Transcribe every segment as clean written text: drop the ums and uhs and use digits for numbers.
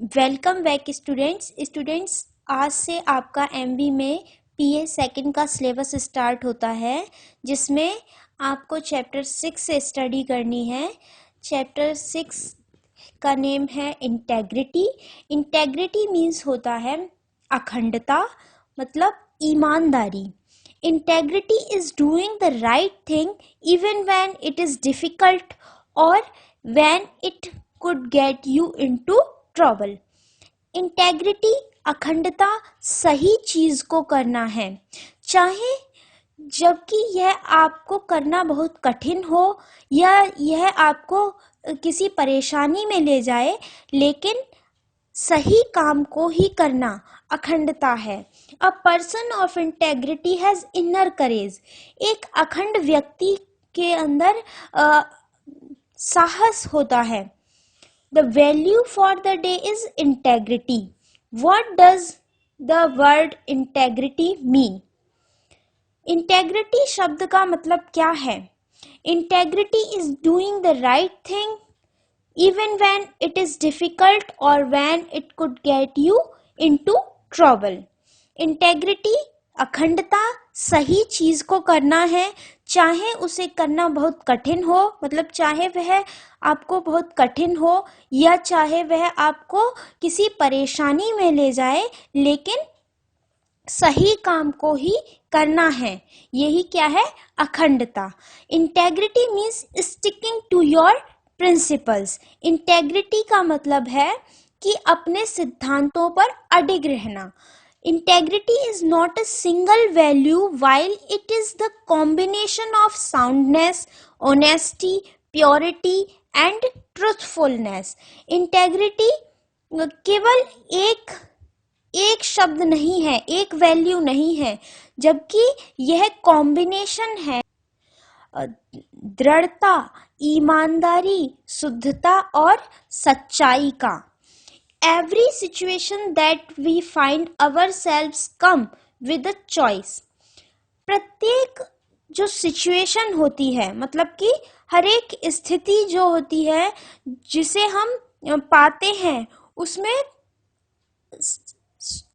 Welcome back students. आज से आपका एमवी में पीए सेकंड का सिलेबस स्टार्ट होता है, जिसमें आपको चैप्टर 6 से स्टडी करनी है। चैप्टर 6 का नेम है इंटेग्रिटी। इंटेग्रिटी मीन्स होता है अखंडता, मतलब ईमानदारी। Integrity is doing the right thing even when it is difficult और when it could get you into trouble। Integrity, अखंडता, सही चीज को करना है, चाहे जबकि यह आपको करना बहुत कठिन हो या यह आपको किसी परेशानी में ले जाए, लेकिन सही काम को ही करना अखंडता है। A person of integrity has inner courage. एक अखंड व्यक्ति के अंदर साहस होता है। The value for the day is integrity. What does the word integrity mean? Integrity शब्द का मतलब क्या है? Integrity is doing the right thing even when it is difficult or when it could get you into trouble. Integrity, अखंडता, सही चीज को करना है, चाहे उसे करना बहुत कठिन हो, मतलब चाहे वह आपको बहुत कठिन हो या चाहे वह आपको किसी परेशानी में ले जाए, लेकिन सही काम को ही करना है। यही क्या है? अखंडता। Integrity means sticking to your principles. Integrity का मतलब है कि अपने सिद्धांतों पर अडिग रहना। Integrity is not a single value, while it is the combination of soundness, honesty, purity and truthfulness. Integrity केवल एक शब्द नहीं है, एक वैल्यू नहीं है, जबकि यह कॉम्बिनेशन है दृढ़ता, ईमानदारी, शुद्धता और सच्चाई का। Every situation that we find ourselves come with a choice। प्रत्येक जो सिचुएशन होती है, मतलब कि हर एक स्थिति जो होती है जिसे हम पाते हैं, उसमें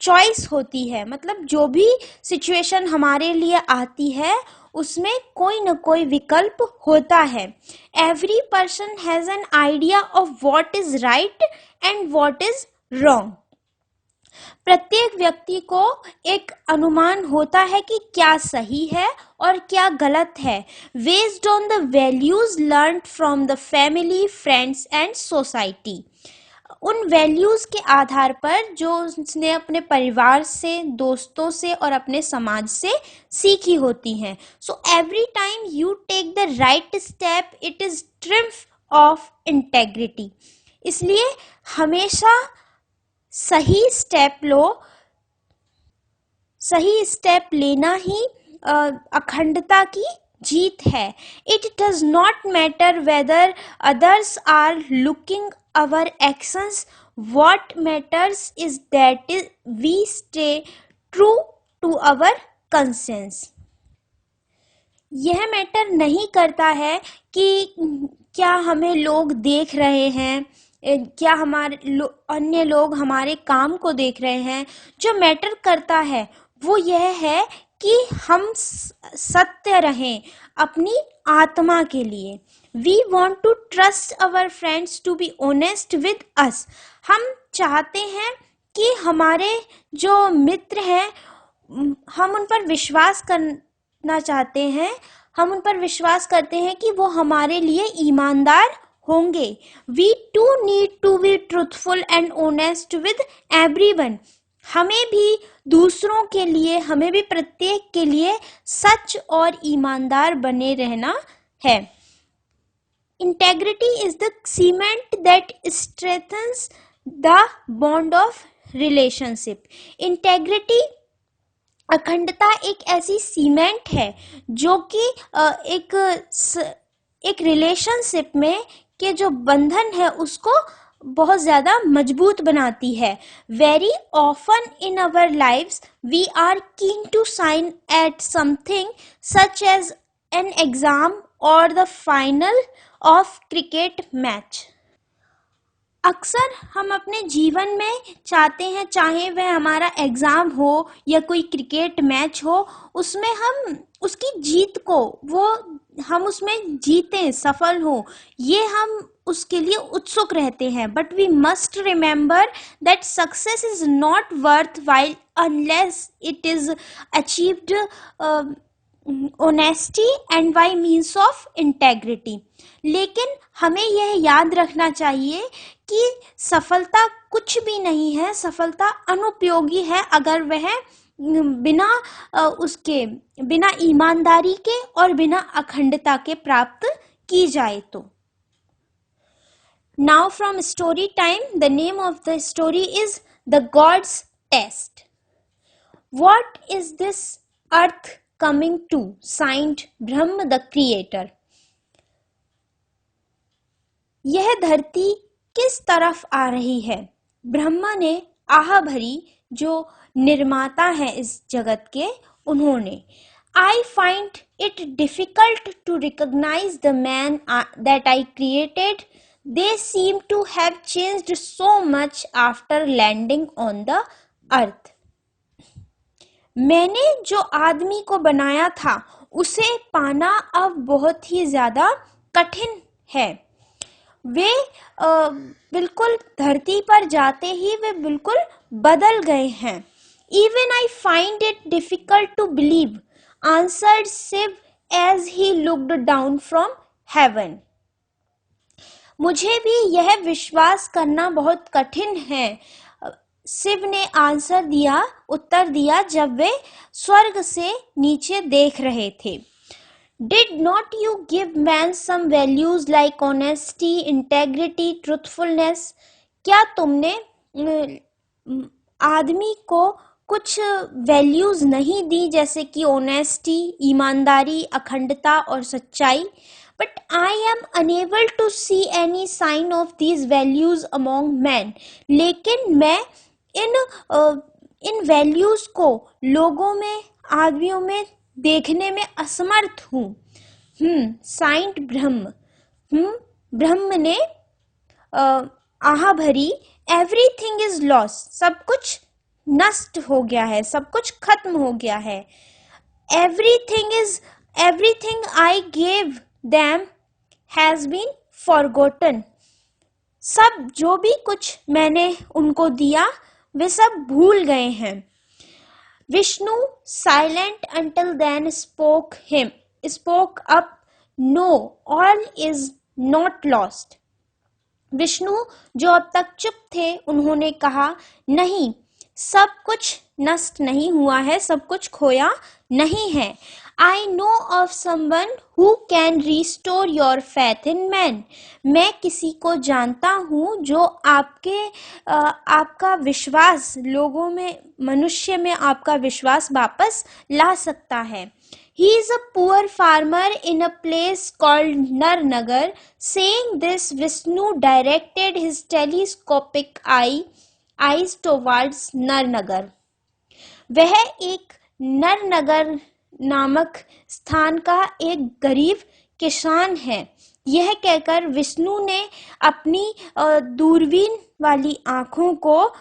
चॉइस होती है। मतलब जो भी सिचुएशन हमारे लिए आती है उसमें कोई न कोई विकल्प होता है। Every person has an idea of what is right and what is wrong. प्रत्येक व्यक्ति को एक अनुमान होता है कि क्या सही है और क्या गलत है, based on the values learned from the family, friends and society. उन वैल्यूज के आधार पर जो उसने अपने परिवार से, दोस्तों से और अपने समाज से सीखी होती हैं। So every time you take the right step, it is triumph of integrity. इसलिए हमेशा सही स्टेप लो, सही स्टेप लेना ही अखंडता की जीत है। It does not matter whether others are looking our actions, what matters is that we stay true to our conscience। यह मैटर नहीं करता है कि क्या हमें लोग देख रहे हैं, क्या हमारे अन्य लोग हमारे काम को देख रहे हैं। जो मैटर करता है वो यह है कि हम सत्य रहें अपनी आत्मा के लिए। We want to trust our friends to be honest with us। हम चाहते हैं कि हमारे जो मित्र हैं, हम उन पर विश्वास करना चाहते हैं, हम उन पर विश्वास करते हैं कि वो हमारे लिए ईमानदार होंगे। We too need to be truthful and honest with everyone। हमें भी दूसरों के लिए, हमें भी प्रत्येक के लिए सच और ईमानदार बने रहना है। Integrity is the cement that strengthens the bond of relationship। Integrity, अखंडता एक ऐसी सीमेंट है जो कि एक रिलेशनशिप में के जो बंधन है उसको बहुत ज्यादा मजबूत बनाती है। Very often in our lives we are keen to shine at something such as an exam और the final of cricket match. अक्सर हम अपने जीवन में चाहते हैं, चाहे वह हमारा एग्जाम हो या कोई क्रिकेट मैच हो, उसमें हम उसकी जीत को हम उसमें जीतें, सफल हो, ये हम उसके लिए उत्सुक रहते हैं. But we must remember that success is not worthwhile unless it is achieved honesty and by means of integrity. लेकिन हमें यह याद रखना चाहिए कि सफलता कुछ भी नहीं है, सफलता अनुपयोगी है अगर वह बिना ईमानदारी के और बिना अखंडता के प्राप्त की जाए तो. Now from story time, the name of the story is the gods' test. What is this earth coming to? Sighed Brahma the creator. यह धरती किस तरफ आ रही है? ब्रह्मा ने आह भरी, जो निर्माता है इस जगत के, उन्होंने. I find it difficult to recognize the man that I created. They seem to have changed so much after landing on the earth. मैंने जो आदमी को बनाया था उसे पाना अब बहुत ही ज्यादा कठिन है. वे बिल्कुल धरती पर जाते ही वे बिल्कुल बदल गए हैं. Even I find it difficult to believe, answered Shiv as he looked down from heaven. मुझे भी यह विश्वास करना बहुत कठिन है, शिव ने उत्तर दिया जब वे स्वर्ग से नीचे देख रहे थे. Did not you give man some values like honesty, integrity, truthfulness? क्या तुमने आदमी को कुछ वैल्यूज नहीं दी, जैसे कि ऑनेस्टी, ईमानदारी, अखंडता और सच्चाई? But I am unable to see any sign of these values among men. लेकिन मैं इन वैल्यूज को लोगों में, आदमियों में देखने में असमर्थ हूँ. साइंट ब्रह्म. ब्रह्म ने आह भरी, एवरीथिंग इज लॉस. सब कुछ नष्ट हो गया है, सब कुछ खत्म हो गया है. Everything I gave them has been forgotten. सब जो भी कुछ मैंने उनको दिया वे सब भूल गए हैं. Vishnu, silent until then, spoke up, no, all is not lost. Vishnu जो अब तक चुप थे, उन्होंने कहा, नहीं, सब कुछ नष्ट नहीं हुआ है, सब कुछ खोया नहीं है. I know of someone who can restore your faith in man. मैं किसी को जानता हूँ जो आपका विश्वास, लोगों में, मनुष्य में आपका विश्वास वापस ला सकता है. He is a poor farmer in a place called Narnagar. Saying this, Vishnu directed his telescopic eyes towards Narnagar. वह एक नरनगर नामक स्थान का एक गरीब किसान है. यह कहकर विष्णु ने अपनी दूरबीन वाली आंखों को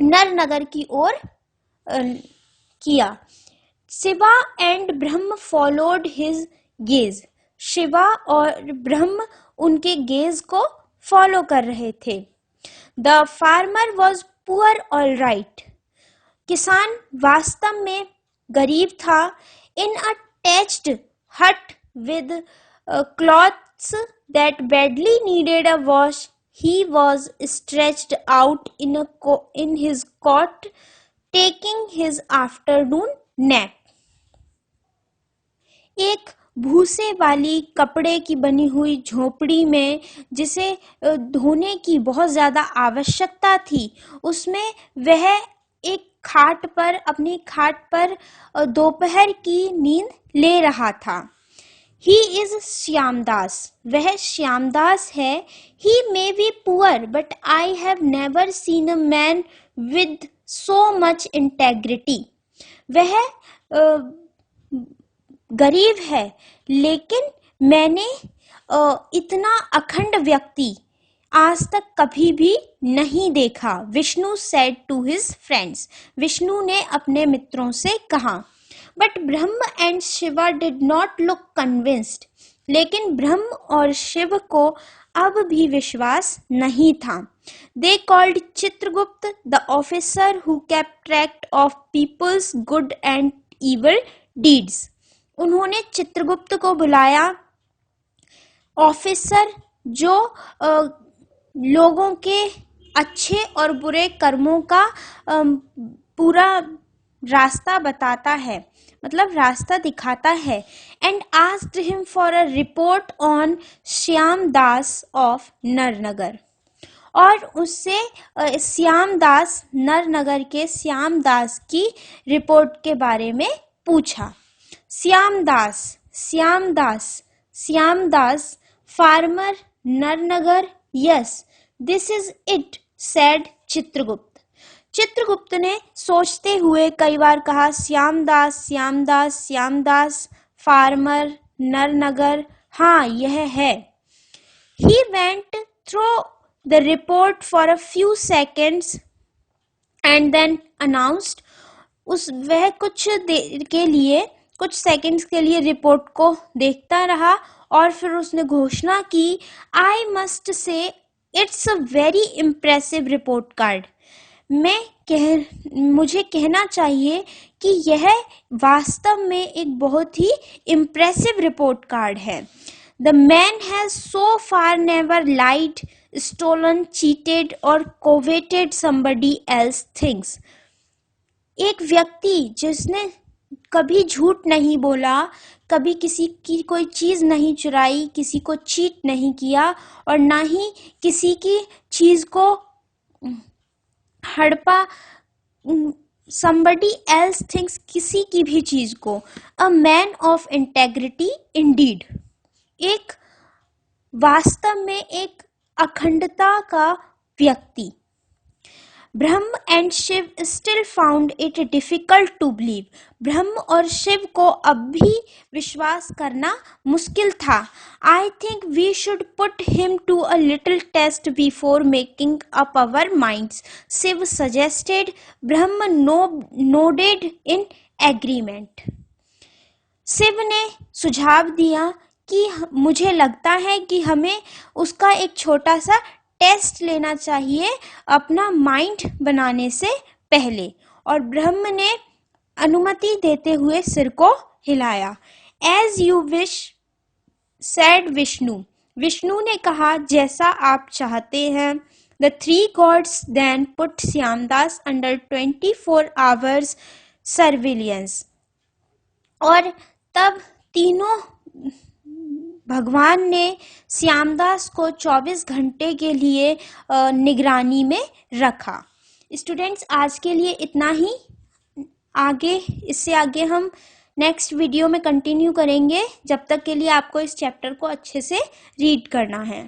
नरनगर की ओर किया. Shiva and Brahma followed his gaze. Shiva और ब्रह्म उनके गेज को फॉलो कर रहे थे. The farmer was poor all right. किसान वास्तव में गरीब था. इन अ टैच्ड हट with clothes that badly needed a wash, he was stretched out in his cot taking his afternoon nap. एक भूसे वाली कपड़े की बनी हुई झोपड़ी में, जिसे धोने की बहुत ज्यादा आवश्यकता थी, उसमें वह एक अपनी खाट पर दोपहर की नींद ले रहा था. He is Shyamdas. वह श्यामदास है. He may be poor, but I have never seen a man with so much integrity. वह गरीब है, लेकिन मैंने इतना अखंड व्यक्ति आज तक कभी भी नहीं देखा। Vishnu said to his friends, Vishnu ने अपने मित्रों से कहा। But Brahma and Shiva did not look convinced, लेकिन ब्रह्म और शिव को अब भी विश्वास नहीं था। They called Chitragupta the officer who kept track of people's good and evil deeds. उन्होंने चित्रगुप्त को बुलाया, ऑफिसर जो लोगों के अच्छे और बुरे कर्मों का पूरा रास्ता बताता है, मतलब रास्ता दिखाता है। And asked him for a report on Shyam Das of Narnagar, और उससे श्याम दास, नरनगर के श्याम दास की रिपोर्ट के बारे में पूछा। Shyam Das, Shyam Das, Shyam Das, farmer, Narnagar, yes this is it said Chitragupta. Chitragupta ने सोचते हुए कई बार कहा, श्यामदास, श्यामदास, श्यामदास, फार्मर, नरनगर, हाँ यह है। He went through the report for a few seconds and then announced, वह कुछ देर के लिए, कुछ सेकंड्स के लिए रिपोर्ट को देखता रहा और फिर उसने घोषणा की, I must say it's a very impressive report card. मुझे कहना चाहिए कि यह वास्तव में एक बहुत ही इम्प्रेसिव रिपोर्ट कार्ड है। The man has so far never lied, stolen, cheated or coveted somebody else's things. एक व्यक्ति जिसने कभी झूठ नहीं बोला, कभी किसी की कोई चीज नहीं चुराई, किसी को चीट नहीं किया और ना ही किसी की चीज को हड़पा, somebody else thinks, किसी की भी चीज को। A man of integrity indeed, एक वास्तव में एक अखंडता का व्यक्ति। Brahma and Shiva still found it difficult to believe, Brahma और शिव को अब भी विश्वास करना मुश्किल था। I think we should put him to a little test before making up our minds, Shiva suggested. Brahma nodded in agreement, Shiva ने सुझाव दिया कि मुझे लगता है कि हमें उसका एक छोटा सा टेस्ट लेना चाहिए अपना माइंड बनाने से पहले, और ब्रह्म ने अनुमति देते हुए सिर को हिलाया। As you wish said Vishnu, Vishnu ने कहा जैसा आप चाहते हैं। The three gods then put Shyamdas under 24 hours surveillance, और तब तीनों भगवान ने श्यामदास को 24 घंटे के लिए निगरानी में रखा। स्टूडेंट्स, आज के लिए इतना ही। इससे आगे हम नेक्स्ट वीडियो में कंटिन्यू करेंगे। जब तक के लिए आपको इस चैप्टर को अच्छे से रीड करना है।